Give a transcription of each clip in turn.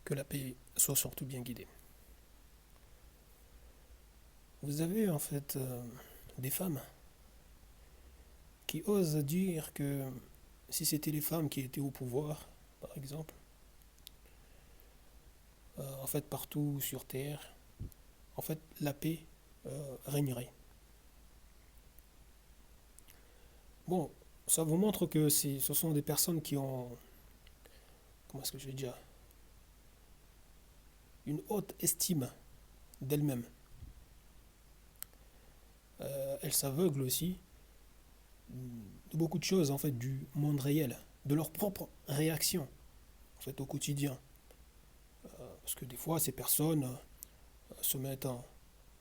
Que la paix soit surtout bien guidée. Vous avez en fait des femmes qui osent dire que si c'était les femmes qui étaient au pouvoir, par exemple, en fait partout sur Terre, en fait la paix régnerait. Bon, ça vous montre que ce sont des personnes qui ont, comment est-ce que je vais dire, une haute estime d'elles-mêmes. Elles s'aveuglent aussi de beaucoup de choses en fait du monde réel, de leur propre réaction en fait au quotidien. Parce que des fois ces personnes se mettent en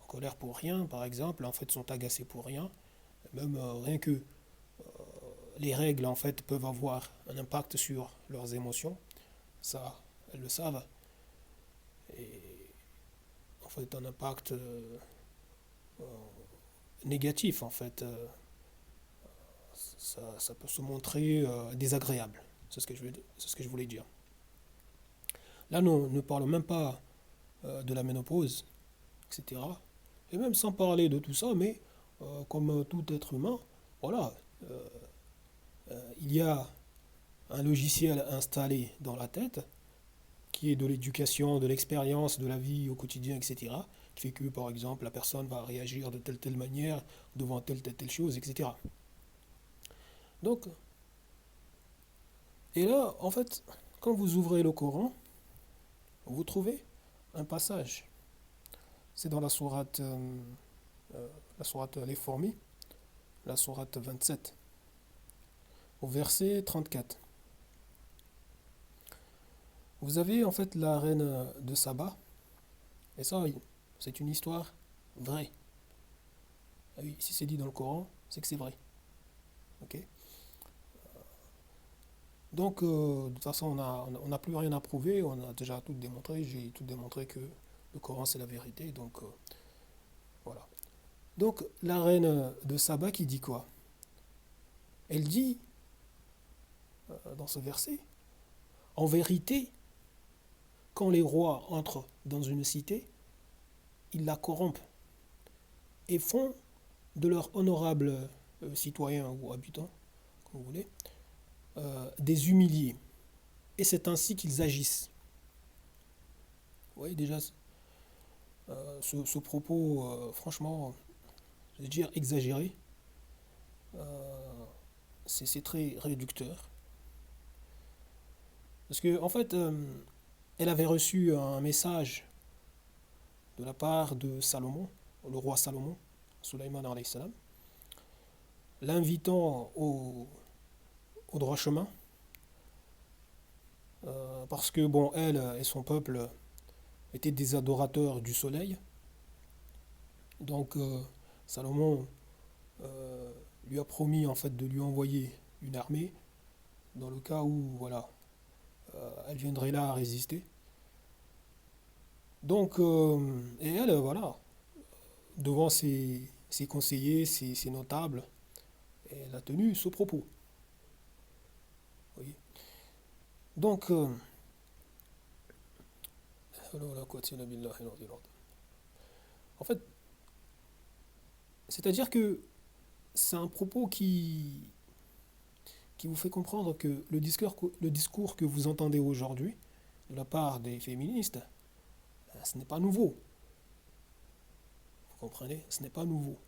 colère pour rien, par exemple, en fait sont agacées pour rien, même rien que les règles en fait peuvent avoir un impact sur leurs émotions, ça elles le savent, et en fait un impact négatif en fait, ça peut se montrer désagréable, c'est ce que je voulais dire. Là, nous ne parlons même pas de la ménopause, etc. Et même sans parler de tout ça, mais comme tout être humain, voilà, euh, il y a un logiciel installé dans la tête qui est de l'éducation, de l'expérience, de la vie au quotidien, etc. Qui fait que, par exemple, la personne va réagir de telle manière devant telle chose, etc. Donc, et là, en fait, quand vous ouvrez le Coran, vous trouvez un passage. C'est dans la sourate Les Fourmis, la sourate 27, au verset 34. Vous avez en fait la reine de Saba, et ça, c'est une histoire vraie. Ah oui, si c'est dit dans le Coran, c'est que c'est vrai. Ok. Donc, de toute façon, on n'a plus rien à prouver, on a déjà tout démontré, j'ai tout démontré que le Coran c'est la vérité, donc voilà. Donc, la reine de Saba qui dit quoi? Elle dit, dans ce verset, en vérité, quand les rois entrent dans une cité, ils la corrompent et font de leurs honorables citoyens ou habitants, comme vous voulez, des humiliés. Et c'est ainsi qu'ils agissent. Vous voyez déjà ce propos, franchement, je vais dire exagéré, c'est très réducteur. Parce que en fait, elle avait reçu un message de la part de Salomon, le roi Salomon, Sulaiman alayhi salam, l'invitant au droit chemin, parce que bon, elle et son peuple étaient des adorateurs du soleil. Donc Salomon lui a promis en fait de lui envoyer une armée dans le cas où voilà, elle viendrait là à résister. Donc et elle voilà, devant ses conseillers, ses notables, elle a tenu ce propos. Vous voyez. Donc en fait, c'est-à-dire que c'est un propos qui vous fait comprendre que le discours que vous entendez aujourd'hui de la part des féministes, ce n'est pas nouveau. Vous comprenez? Ce n'est pas nouveau.